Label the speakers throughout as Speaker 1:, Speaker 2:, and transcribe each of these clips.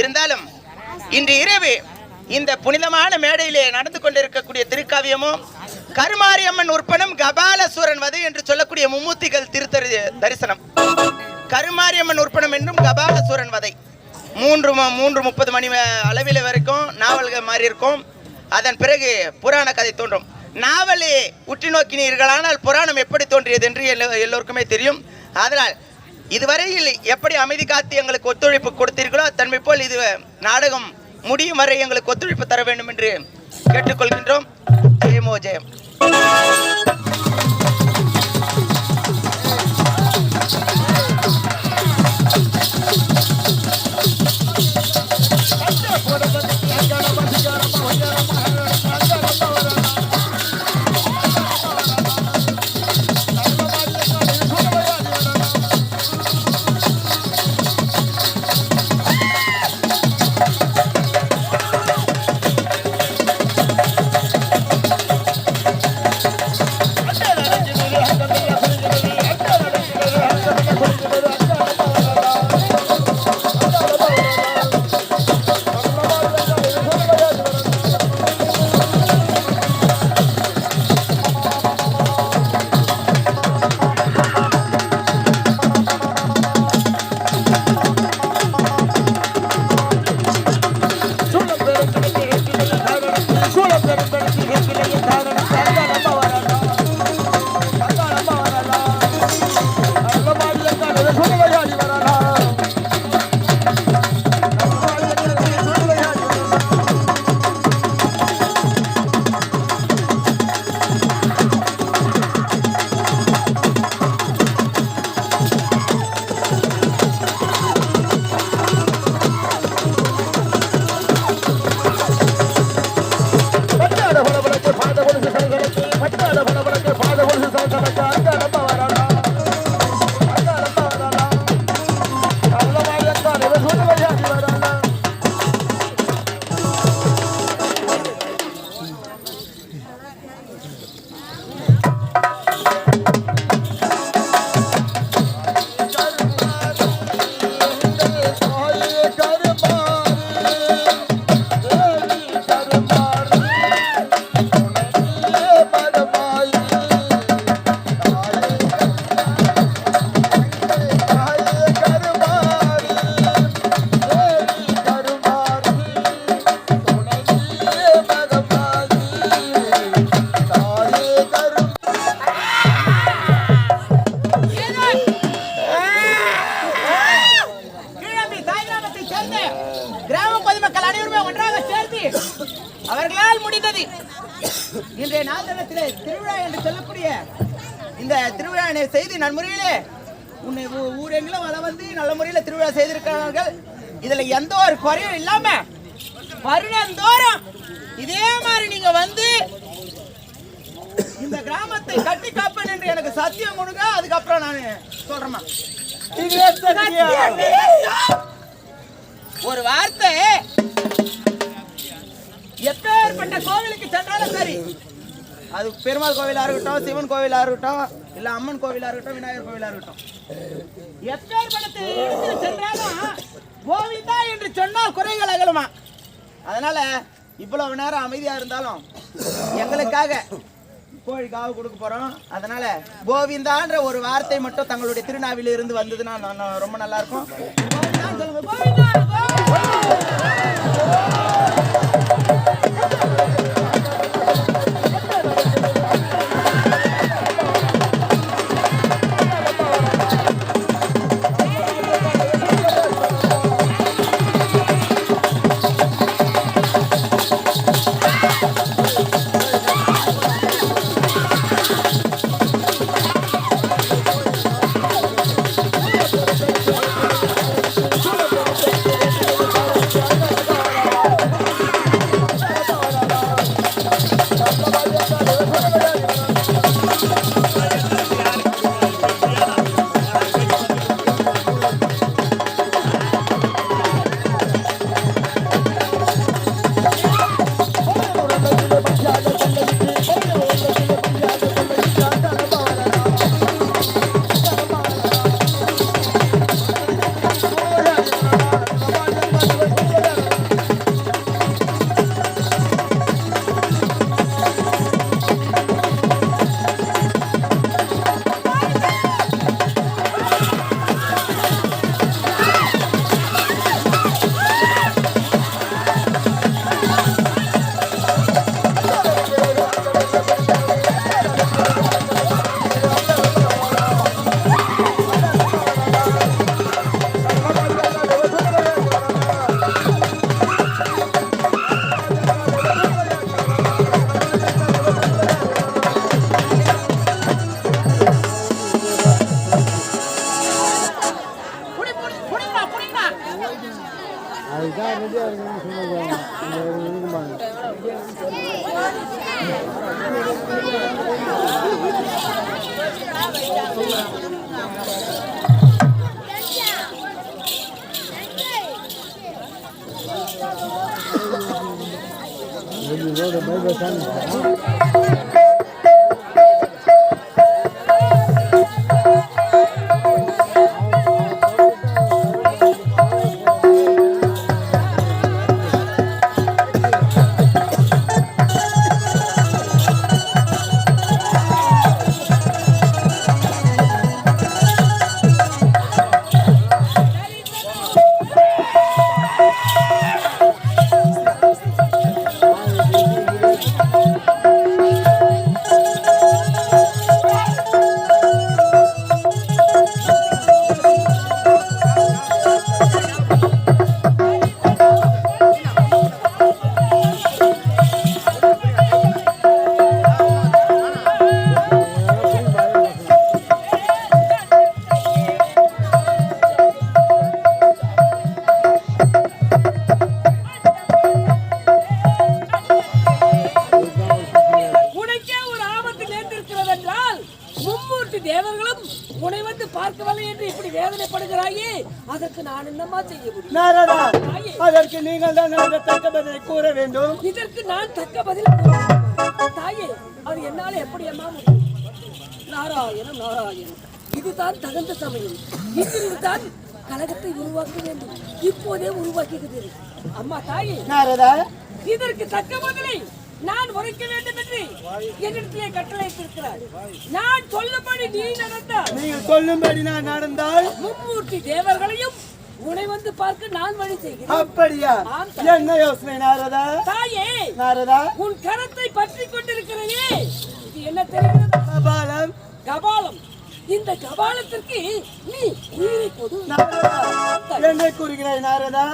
Speaker 1: இருந்தாலும் இன்று இரவு இந்த புனிதமான மேடையிலே நடந்து கொண்டிருக்கக்கூடிய திருக்காவியமும் கருமாரியம்மன் உற்பனம் கபாலசூரன் வதை என்று சொல்லக்கூடிய மும்மூர்த்திகள் திருத்தரு தரிசனம். கருமாரியம்மன் உற்பனம் என்றும் கபாலசூரன் வதை 3:30 மணி அளவில் வரைக்கும் நாவல்கள் மாதிரி இருக்கும். அதன் பிறகு புராண கதை தோன்றும். நாவலை உற்று நோக்கினீர்களானால் புராணம் எப்படி தோன்றியது என்று எல்லோருக்குமே தெரியும். அதனால் இதுவரையில் எப்படி அமைதி காத்து எங்களுக்கு ஒத்துழைப்பு கொடுத்தீர்களோ தன்மை போல் இது நாடகம் முடியும் வரை எங்களுக்கு ஒத்துழைப்பு தர வேண்டும் என்று கேட்டுக்கொள்கின்றோம். ஜெயமோ ஜெயம்.
Speaker 2: அவர்களால் முடிந்தது இன்றைய நாதனத்திலே திருவிழா என்று சொல்லக்கூடிய இந்த திருவிழா செய்து நன்முறையிலே உன்னை ஊரெங்கிலும் வள வந்து நல்ல முறையில் திருவிழா செய்திருக்கிறார்கள். இதுல எந்த ஒரு குறையும் இல்லாம வருடந்தோறும் இதே மாதிரி நீங்க வந்து இந்த கிராமத்தை கட்டி காப்பேன் என்று எனக்கு சத்தியம் கொடுங்க. அதுக்கப்புறம் நான் சொல்றேன் ஒரு வார்த்தை. எப்பேற்பட்ட கோவிலுக்கு சென்றாலும் சரி, அது பெருமாள் கோவிலா இருக்கட்டும், சிவன் கோவிலா இருக்கட்டும், இல்ல அம்மன் கோவிலா இருக்கட்டும், விநாயகர் கோவிலா இருக்கட்டும், எப்பேற்பட்ட சென்றாலும் கோவிந்தா என்று சொன்னால் குறைகள் அகலுமா. அதனால இவ்வளவு நேரம் அமைதியா இருந்தாலும் எங்களுக்காக கோழி காவு கொடுக்க போறோம். அதனால கோவிந்தான்ற ஒரு வார்த்தை மட்டும் தங்களுடைய திருநாவில இருந்து வந்ததுன்னா ரொம்ப நல்லா இருக்கும். கோவிந்தா
Speaker 3: அதுதான் ரெடியா இருக்குன்னு சொல்லுவாங்க. ரோடு பைபாஸ்
Speaker 4: தேவர்களும் உன்னை வந்து பார்க்கவில்லை என்று இப்படி வேதனைப்படுகிறாயே, அதற்கு நான் என்னமா செய்ய முடியும்?
Speaker 3: நாரதா, அதற்கு நீங்கள் தான் எனக்கு தக்க பதிலை கூற வேண்டும்.
Speaker 4: இதற்கு நான் தக்க பதில் கூற தாயே, அது என்னால எப்படி அம்மா முடியும்? நாராயணம் நாராயணம், இதுதான் தகுந்த சமயம். இங்கிருந்துதான் கலகத்தை உருவாக்க வேண்டும். இப்போதே உருவாக்குகிறது. அம்மா தாயே,
Speaker 3: நாரதா,
Speaker 4: இதற்கு தக்க பதிலை நான் உரைக்க வேண்டும் என்று என்னிடத்திலே கட்டளையிட்டிருக்கிறார். நான் சொல்லும்படி நீ நடந்தால்,
Speaker 3: நீங்கள் சொல்லும்படி நான் நடந்தால்
Speaker 4: மும்மூர்த்தி தேவர்களையும் உன்னை வந்து பார்க்க நான் வழி செய்கிறேன்.
Speaker 3: அப்படியா? என்ன யோசனை நாரதா?
Speaker 4: தாயே,
Speaker 3: நாரதா,
Speaker 4: உன் கரத்தை பற்றி கொண்டிருக்கிறதே, இது என்ன தெரிகிறது?
Speaker 3: கபாலம்.
Speaker 4: கபாலம். இந்த கபாலத்திற்கு நீ உயிரை கொடு.
Speaker 3: என்ன கூறுகிறாய் நாரதா?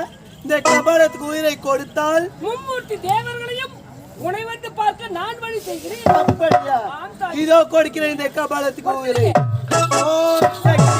Speaker 3: இந்த கபாலத்துக்கு உயிரை கொடுத்தால்
Speaker 4: மும்மூர்த்தி தேவர்களையும் உன்னை வந்து பார்க்க நான் வழி செய்கிறேன்.
Speaker 3: அப்படியா? இதோ கொடுக்கிறேன் இந்த கபாலத்துக்கு உயிரை. ஓம் சக்தி.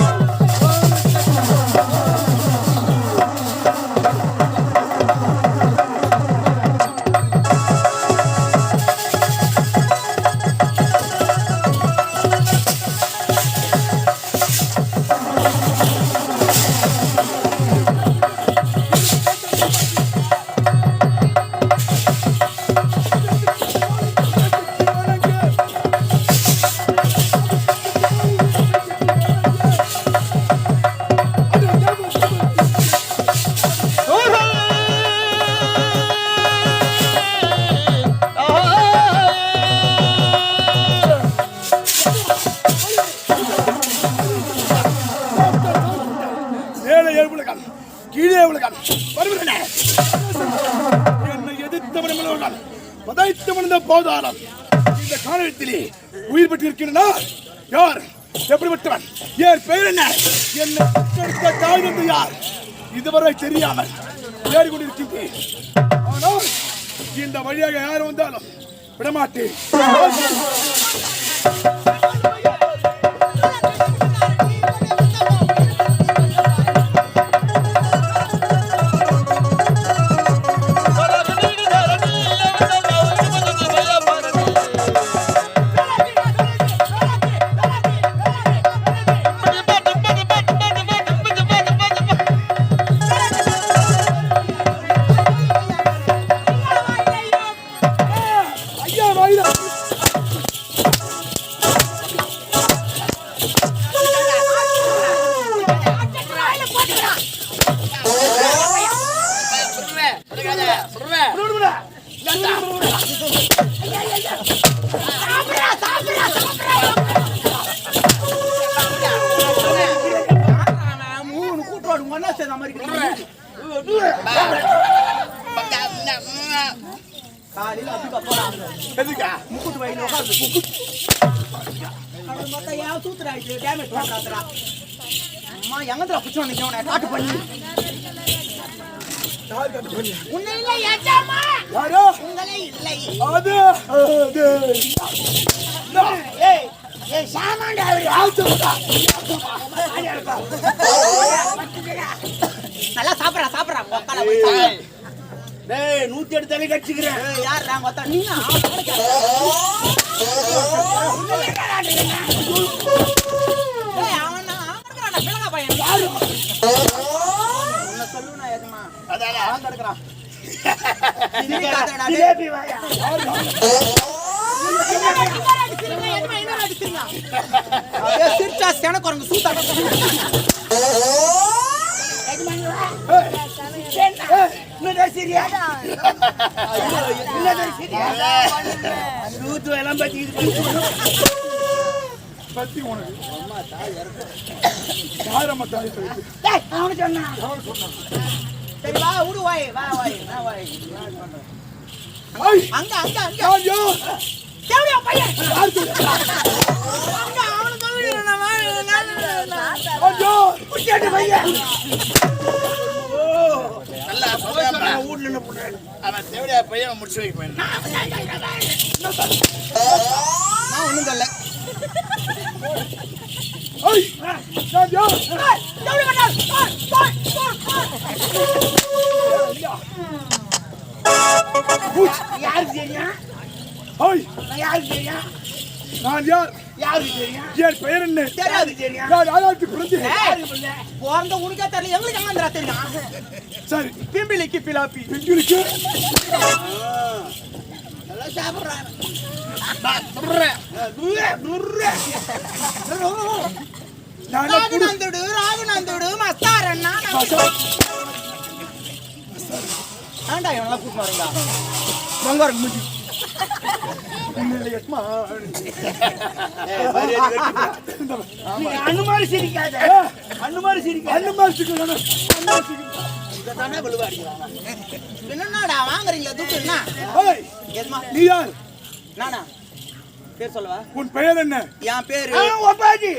Speaker 5: போதாரம் இந்த காலத்திலே உயிர் பெற்றிருக்கிறார். யார்? எப்படிப்பட்டவன்? என் பெயர் என்ன? என்னை பெற்றெடுத்த தாய் தந்தை யார்? இதுவரை தெரியாமல் ஏறிக்கொண்டிருக்கின்றேன். ஆனால் இந்த வழியாக யார் வந்தாலும் விடமாட்டேன்.
Speaker 2: நல்லா சாப்பிட்றா உக்கால போய் சாப்பிடு.
Speaker 3: டேய் 108 தலை கடிச்சுக்கிறேன்.
Speaker 2: யார் நான் ஒத்தா நீங்க சொல்லுனா எதுமா அதான் எடுக்கிறான்
Speaker 3: ஜிலேபி வாயா.
Speaker 2: சிரிச்சா சென குரங்கு சூத்தா
Speaker 5: பத்தி உனக்கு யாரம்மா தாய்
Speaker 2: சரி வா விடு வாய் வா வாய் நான் வாய் அங்க அங்க அங்க தேவடியா பையன் அங்க அவன சொல்லுங்க நான் புடிச்சே பையன்
Speaker 3: நல்லா சொல்றா ஊர்ல என்ன பண்றான் அவன் தேவடியா பையன் முடிச்சு வைக்க பையன்
Speaker 2: நான் ஒண்ணும் சொல்ல
Speaker 5: ஏய் நான் யார்
Speaker 2: தேவடி
Speaker 3: யார் தெரியா
Speaker 5: ஏய்
Speaker 3: யார் தெரியா
Speaker 5: நான் யார்
Speaker 3: யாருக்கு தெரியும்
Speaker 5: என் பெயர் என்ன
Speaker 2: தெரியாது
Speaker 3: தெரியும்
Speaker 5: நான் ஆளாத்து பிறந்தேன்
Speaker 2: போறந்த உனக்கே தெரியல எங்களுக்கு எங்க தெரியும்
Speaker 5: சரி
Speaker 2: பிம்பிலிக்கு பிலாப்பி
Speaker 5: பிங்குலுக்கு
Speaker 3: நல்லா சாப்பிடுறான்
Speaker 5: நான்
Speaker 2: ராகுநந்துடு மஸ்தாரண்ணா ஆண்டா இவனெல்லாம் கூட்டு வரீங்களா பொங்கருக்கு முடிச்சு
Speaker 3: அனுமாரி சிரிக்காத அனுமாரி சிரிக்காத
Speaker 2: என்னடா வாங்குறீங்களா துட்டு என்ன எதுமா
Speaker 5: நீ யார்
Speaker 2: நானா பேர் சொல்லவா
Speaker 5: உன் பெயர் என்ன
Speaker 2: என் பேரு
Speaker 3: ஒப்பாஜி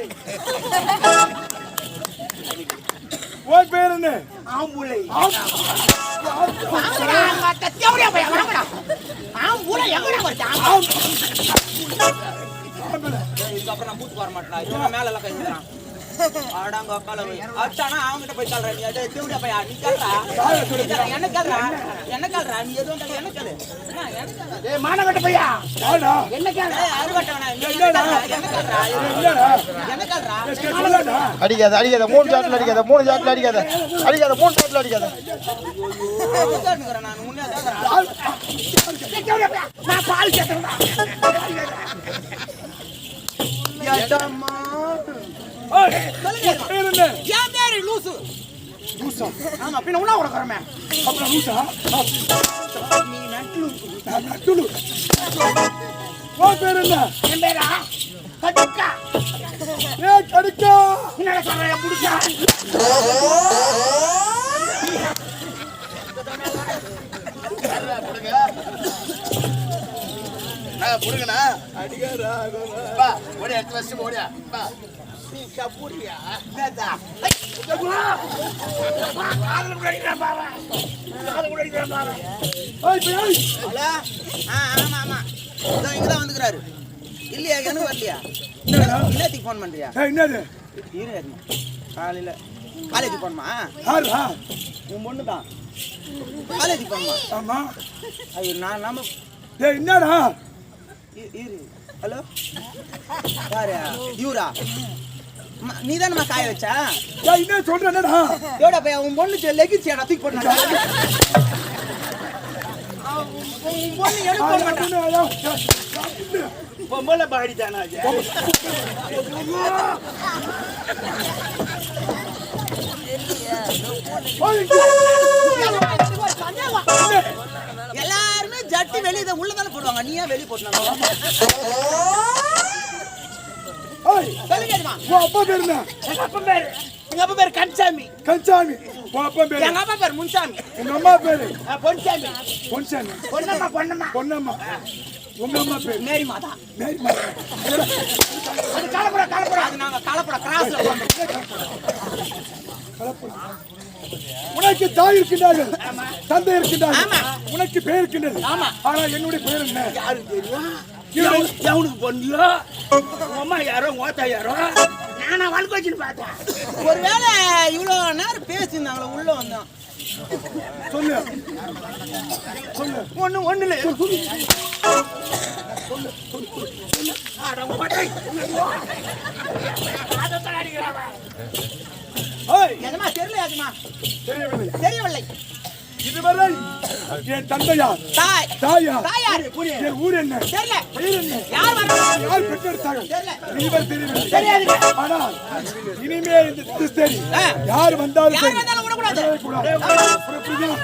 Speaker 5: உன் பெயர் என்ன
Speaker 3: ஆம்புலை
Speaker 2: இதுக்கப்புறம் நான் பூத்து வர மாட்டேன் மேல எல்லாம் கைதுறான் ஆடாங்க அக்கால அச்சானா அவங்கிட்ட போய் சொல்றேன் நீ தேவடியா பையா நீ கேள்றா என்ன கேள்றா நீ எதுவும் என்ன கேளு
Speaker 3: மானகட்ட பையா
Speaker 5: யாரா
Speaker 3: என்ன கேளு
Speaker 2: அறுவட்டவனா என்ன கேள்றா
Speaker 6: அடிக்காத 3 ஷாட்ல அடிக்காத 3 ஷாட்ல அடிக்காத 3 ஷாட்ல அடிக்காத
Speaker 2: நான் முன்னே
Speaker 3: நான் பால் கேட்டேன்
Speaker 5: பெயர் என்ன
Speaker 2: என் பேரு லூசு
Speaker 5: லூசா
Speaker 2: ஆமா பின்ன உண்ணா உடக்கிறமே
Speaker 5: அப்புறம் லூசா
Speaker 2: நீ நட்டு
Speaker 5: நான் நட்டுலு உன் பேர் என்ன
Speaker 3: என் பேரா கடுக்கா
Speaker 5: கடுக்கா
Speaker 3: என்ன சொல்ற புடிச்சா
Speaker 6: புடுங்கண்ணா
Speaker 5: அடிக்காரா
Speaker 6: பா ஓடியா எடுத்து வச்சு ஓடியா பா
Speaker 3: கபூரியா என்னடா காதல குடிக்கிறான் பாவா காதல குடிக்கிறான் பாவா
Speaker 2: ஹலோ ஆமா ஆமா இதோ இங்கதான் வந்துக்கிறாரு இல்லையா எனக்கு வரலையா இன்னத்துக்கு ஃபோன் பண்றியா
Speaker 5: என்னது
Speaker 2: இரு காலையில காலேஜ் போகணுமா
Speaker 5: யாரா
Speaker 2: உன் பொண்ணு தான் காலேஜ் போகணுமா
Speaker 5: ஆமா
Speaker 2: ஐயோ நான் நம்ம
Speaker 5: என்னடா
Speaker 2: இரு ஹலோ யாரு இவரா நீ தானே காய வச்சா
Speaker 5: என்ன சொல்றேன்டா
Speaker 2: எவ்வளோ பையன் உன் பொண்ணு லெகிச்சு தூக்கி போட்டா உன் பொண்ணு எனக்கு போட மாட்டான்
Speaker 3: பொம்பளை பாடி தானா
Speaker 2: எல்லாருமே ஜட்டி வெளியே உள்ளதானே போடுவாங்க நீ ஏன் வெளியே போட்டு
Speaker 5: அப்பா பேர் என்ன
Speaker 3: எங்க அப்பா பேரு கன்சாமி
Speaker 5: கன்சாமி உன் அப்பா பேர்
Speaker 3: எங்க அப்பா பேரு முன்சாமி
Speaker 5: உங்க அம்மா பேரு
Speaker 3: பொன்சாமி
Speaker 5: பொன்சாமி
Speaker 3: பொன்னம்மா
Speaker 5: பொன்னம்மா உங்க அம்மா பேர்
Speaker 2: மேரி மாதா
Speaker 5: மேரி மாதா
Speaker 3: அது கலப்புற
Speaker 2: அது நாங்க கலப்பட கிராஸ்ல
Speaker 5: உனக்கு தாய் இருக்கின்றார்கள் தந்தை இருக்கின்றார்கள் உனக்கு பேர் இருக்கின்றது ஆனா என்னுடைய பேர் என்ன
Speaker 3: யாருக்கு தெரியும் எவனுக்கு பொண்ணியோ உங்க அம்மா யாரோ ஓத்தா யாரோ
Speaker 2: நானா வழுக்க வச்சுன்னு பார்த்தேன். ஒருவேளை இவ்வளவு நேரம் பேசியிருந்தாங்களே உள்ள வந்தோம்.
Speaker 5: சொல்லு சொல்லு.
Speaker 2: ஒண்ணு இல்ல.
Speaker 5: ஏய்,
Speaker 2: எஜமா தெரியலையாதுமா?
Speaker 5: தெரியவில்லை.
Speaker 2: தெரியவில்லை.
Speaker 5: இதுவரை என் தந்தையார்
Speaker 2: தாய்
Speaker 5: தாயார்
Speaker 2: தாயார்
Speaker 5: என் ஊர் என்ன
Speaker 2: தெரியல.
Speaker 5: பெயர் என்ன
Speaker 2: யார் வர்றா?
Speaker 5: யார் பெற்றெடுத்தார்கள்
Speaker 2: தெரியல.
Speaker 5: இவர் தெரியவில்லை.
Speaker 2: தெரியாதுங்க.
Speaker 5: ஆனால் இனிமே இந்த கிறிஸ்தேரி யார் வந்தாலும்
Speaker 2: யார் வந்தாலும் விடக்கூடாது.
Speaker 5: புரியுதா?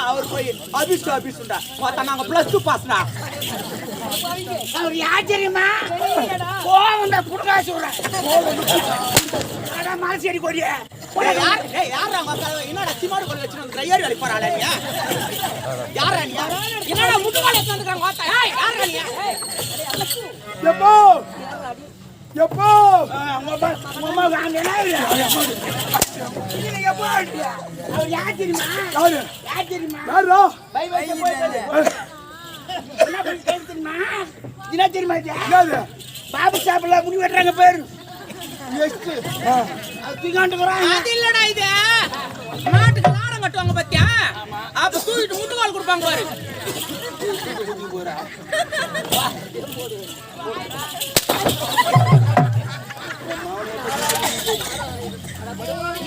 Speaker 2: அவர் போய் ஆபீஸ் உண்டா நாங்க +2 பாஸ்னா. அவர் யார் தெரியுமா? கோவம் புடுங்கா சொல்றேன். மால்சேரி கொடிய என்னடா சிமாடு கொண்டு வச்சு ட்ரையர் வேலை போறாளே நீ? யாரா நீ? என்னடா முட்டுவாளை உட்கார்ந்துக்கறாங்க வாத்தா. ஏய் யாரா நீ?
Speaker 5: எப்போ எப்போ
Speaker 2: அம்மா வாங்க இல்ல. நீங்க எப்போ ஆடியா? அவர் யார் தெரியுமா? யார் தெரியுமா?
Speaker 5: யாரா
Speaker 2: பை போயிட்டாரு. என்ன பேர் தெரியுமா? என்ன தெரியுமா இது?
Speaker 5: யாரு
Speaker 2: பாபு சாப்பிடல முடி வெட்டறாங்க பேரு. அது இல்லடா இது. நாட்டுக்கு லாடம் கட்டுவாங்க பாத்தியா? அப்ப தூக்கிட்டு முட்டுவாள் கொடுப்பாங்க பாரு.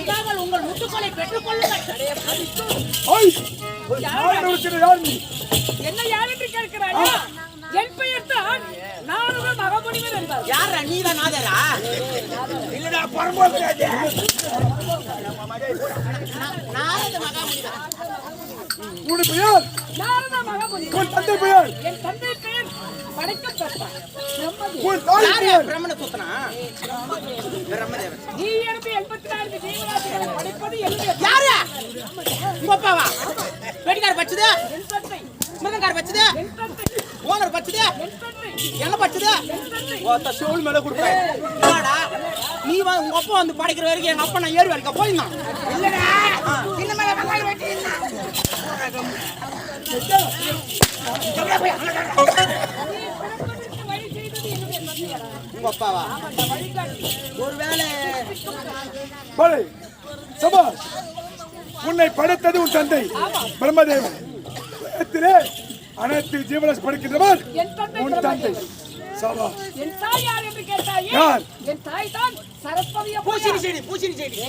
Speaker 2: இதாங்கள் உங்கள் முட்டுக்களை பெற்றுக் கொள்ளுங்கள்.
Speaker 5: யார் நீ
Speaker 4: என்ன யார் என்று கேட்கிறாயா? என் பெயர் தான் நாரத மகாமுனிவர் என்பார்.
Speaker 2: யாரா நீதான் நாதரா? இல்லடா பரம்போதராஜே. நாரத மகாமுனிவர்.
Speaker 5: உன் பெயர்?
Speaker 4: நாரத மகாமுனிவர்.
Speaker 5: உன் தந்தை பெயர்?
Speaker 4: என் தந்தை பெயர் படைக்கப்பட்டார் பிரம்மதேவன்.
Speaker 5: உன் தாய் பெயர்?
Speaker 2: பிரம்மன சுத்தனா? பிரம்மதேவன்.
Speaker 4: நீ எனக்கு 84 ஜீவராசிகளை படைப்பது என்னுடைய
Speaker 2: யாரு? உங்க அப்பாவா? வெடிக்கார பச்சது?
Speaker 4: என் தந்தை.
Speaker 2: மிருதங்கார பச்சது?
Speaker 4: என் தந்தை.
Speaker 2: ஓனர் பச்சது?
Speaker 4: என் தந்தை.
Speaker 2: என்ன பச்சது?
Speaker 4: என் தந்தை.
Speaker 2: ஓத்த ஷோல் மேல குடுப்பேன். என்னடா? நீ உங்க அப்பா வந்து படைக்கிற வரைக்கும் எங்க அப்பா நான் ஏறி வரைக்க போயினான். இல்லடா. இந்த மேல வெங்காய வெட்டி
Speaker 4: வழி செய்தது என்னுடைய தந்தையா?
Speaker 2: உங்க அப்பாவா?
Speaker 4: வழிகாட்டி.
Speaker 2: ஒருவேளை
Speaker 5: படை சபாஷ். உன்னை படைத்தது உன் தந்தை பிரம்மதேவன். உலகத்திலே அனைத்து ஜீவராசி படைக்கின்றவர்
Speaker 4: என் தந்தை
Speaker 5: உன் தந்தை. சபாஷ்.
Speaker 4: என் தாய் யார் என்று கேட்டாயே?
Speaker 5: யார்?
Speaker 4: என் தாய் தான் சரஸ்வதி அம்மா.
Speaker 2: பூசினி செடி.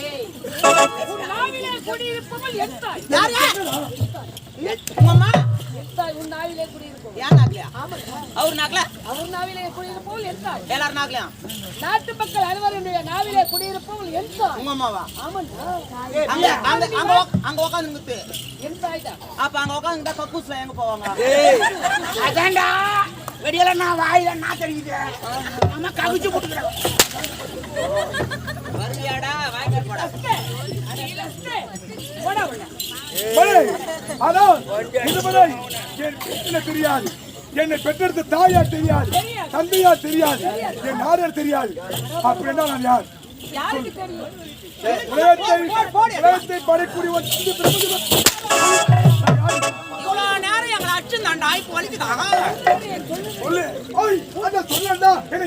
Speaker 4: உன் நாவிலே குடியிருப்பவள் என் தாய்.
Speaker 2: யாரு? உங்க அம்மா?
Speaker 4: என் தாய் உன் நாவிலே குடியிருப்பவள்.
Speaker 2: யார் நாக்கலையா?
Speaker 4: ஆமாங்க.
Speaker 2: அவர் நாக்கல?
Speaker 4: அவர் நாவிலே குடியிருப்பவள் என் தாய்.
Speaker 2: எல்லாரும் நாக்கலையா?
Speaker 4: நாட்டு மக்கள் அனைவருடைய நாவிலே குடியிருப்பவள் என் தாய்.
Speaker 2: உங்க அம்மாவா?
Speaker 4: ஆமாண்டா.
Speaker 2: அங்க உட்காந்து
Speaker 4: என் தாய் தான்.
Speaker 2: அப்ப அங்க உட்காந்து கக்கூஸ்ல எங்க போவாங்க? அதான்டா வெடியல நான் வாயில நான் தெரியுது. நம்ம கவிச்சு போட்டுக்கிறோம். வருவியாடா வாங்கி போடா.
Speaker 4: போடா உள்ள.
Speaker 5: படை ஆனால் இதுவரை என் வீட்டில தெரியாது. என்னை பெற்றெடுத்த தாயார் தெரியாது, தந்தையார் தெரியாது, என் நாடர் தெரியாது. அப்படின்னா நான் யார்?
Speaker 4: யாருக்கு தெரியும்?
Speaker 5: உலகத்தை படைக்கூடிய ஒரு சிந்து பிரபுஜனம்.
Speaker 2: இவ்வளவு நேரம் எங்களை அடிச்சுதாண்டா இப்ப வலிக்குதா?
Speaker 5: சொல்லு. ஓய், அத சொல்லடா. என்ன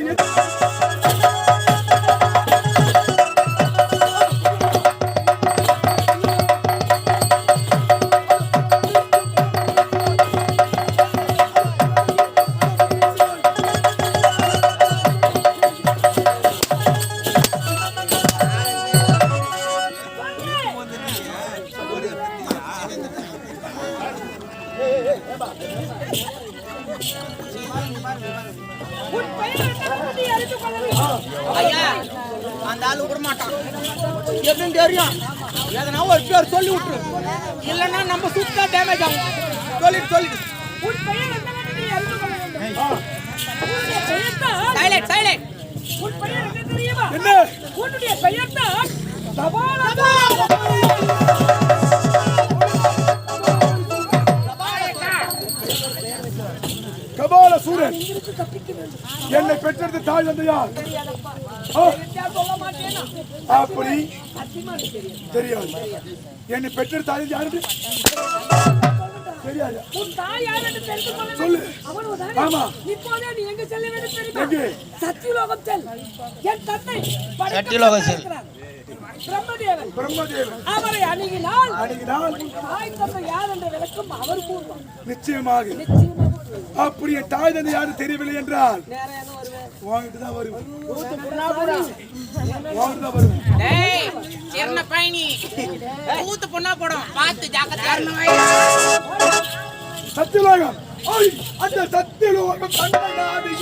Speaker 4: உன் பெயர் என்ன? அறிந்து கொள்ளவில்லை.
Speaker 2: ஐயா அந்த ஆளு விட மாட்டான். எப்படின்னு தெரியும். எதனா ஒரு பேர் சொல்லி விட்டுரு. இல்லைன்னா நம்ம சுத்தா டேமேஜ் ஆகும். சொல்லிட்டு
Speaker 4: உன் பெயர் என்னவென்று நீ அறிந்து கொள்ள வேண்டும். உன்னுடைய பெயர்தான்
Speaker 2: சைலண்ட்.
Speaker 4: உன் பெயர் என்ன தெரியுமா?
Speaker 5: என்ன?
Speaker 4: உன்னுடைய பெயர்தான்
Speaker 5: கபால சூரன்.
Speaker 4: இங்கிருந்து தப்பிக்க வேண்டும்.
Speaker 5: என்னை பெற்றது தாய் தந்தை யார்? ஆ,
Speaker 4: சொல்ல மாட்டேனா?
Speaker 5: அப்படி
Speaker 4: சத்தியமா எனக்கு தெரியும்.
Speaker 5: தெரியாது. என்னை பெற்றது தாய் தந்தை யாரு? தெரியாது.
Speaker 4: உன் தாய் யார் என்று தெரிந்து கொள்ள
Speaker 5: சொல்லு.
Speaker 4: வேண்டும். அவனுதான்.
Speaker 5: ஆமா.
Speaker 4: இப்போதே நீ எங்க செல்ல வேண்டும் தெரியுமா?
Speaker 5: எங்கே?
Speaker 4: சத்தியலோகம் செல். என் தந்தை
Speaker 6: சத்தியலோகம் செல்.
Speaker 4: பிரம்மதேவன்.
Speaker 5: பிரம்மதேவன்
Speaker 4: அவரை அணுகினால்
Speaker 5: அணுகினால்
Speaker 4: தாய் தந்தை யார் என்ற விளக்கம் அவர் கூறுவார்.
Speaker 5: நிச்சயமாக.
Speaker 4: நிச்சயமாக
Speaker 5: அப்படி என் தாய் தந்தை யாரும் தெரியவில்லை என்றால்
Speaker 4: நேரம் எங்க வருவேன்?
Speaker 5: வாங்கிட்டு தான் வருவேன். வாங்கிட்டு தான் வருவேன்.
Speaker 2: டேய் சின்ன பையனி ஊத்து பொண்ணா போடும் பார்த்து ஜாக்கிரதையா
Speaker 5: சத்தியலோகம். ஐ, அந்த சத்தியலோகம் கண்டனாடி.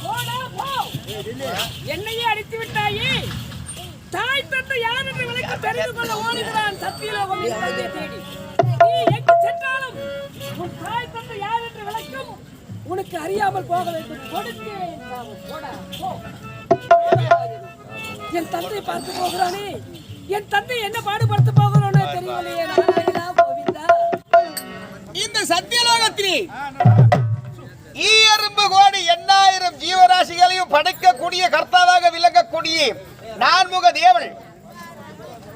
Speaker 4: போடா, போ. என்னையே அடித்து விட்டாயே. தாய் தந்தை யார் என்று விளக்கம் தெரிந்து கொள்ள ஓடுகிறான் சத்தியலோகம் என் தந்தையை தேடி. நீ எங்கு சென்றாலும் உன் தாய் தந்தை யார் என்று விளக்கம் உனக்கு அறியாமல் போக வேண்டும். கொடுத்தேன் சாபம். போடா, போ. என் தந்தையை பார்த்து போகிறானே. என் தந்தை என்ன பாடுபடுத்த போகிறானோ தெரியவில்லையே. நாராயணா, கோவிந்தா.
Speaker 2: இந்த சத்தியலோகத்திலே
Speaker 6: ஈயரும்பு கோடி 8000 ஜீவராசிகளையும் படைக்கக்கூடிய கர்த்தாவாக விளங்கக்கூடிய நான்முக தேவன்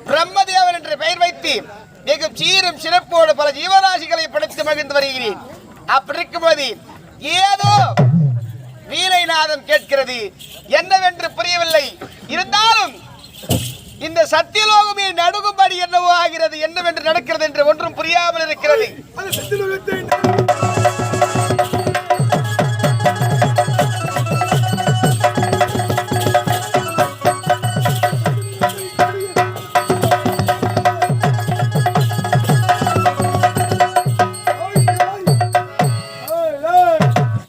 Speaker 6: பிரம்மதேவன் என்ற பெயர் வைத்து மிகவும் சீரும் சிறப்போடு பல ஜீவராசிகளை படைத்து மகிழ்ந்து வருகிறேன். அப்படி இருக்கும்போது ஏதோ வீணைநாதம் கேட்கிறது. என்னவென்று புரியவில்லை. இருந்தாலும் இந்த சத்தியலோகமே நடுங்கும்படி என்னவோ ஆகிறது. என்னவென்று நடக்கிறது என்று ஒன்றும் புரியாமல் இருக்கிறது.
Speaker 5: அந்த சத்தியலோகத்தை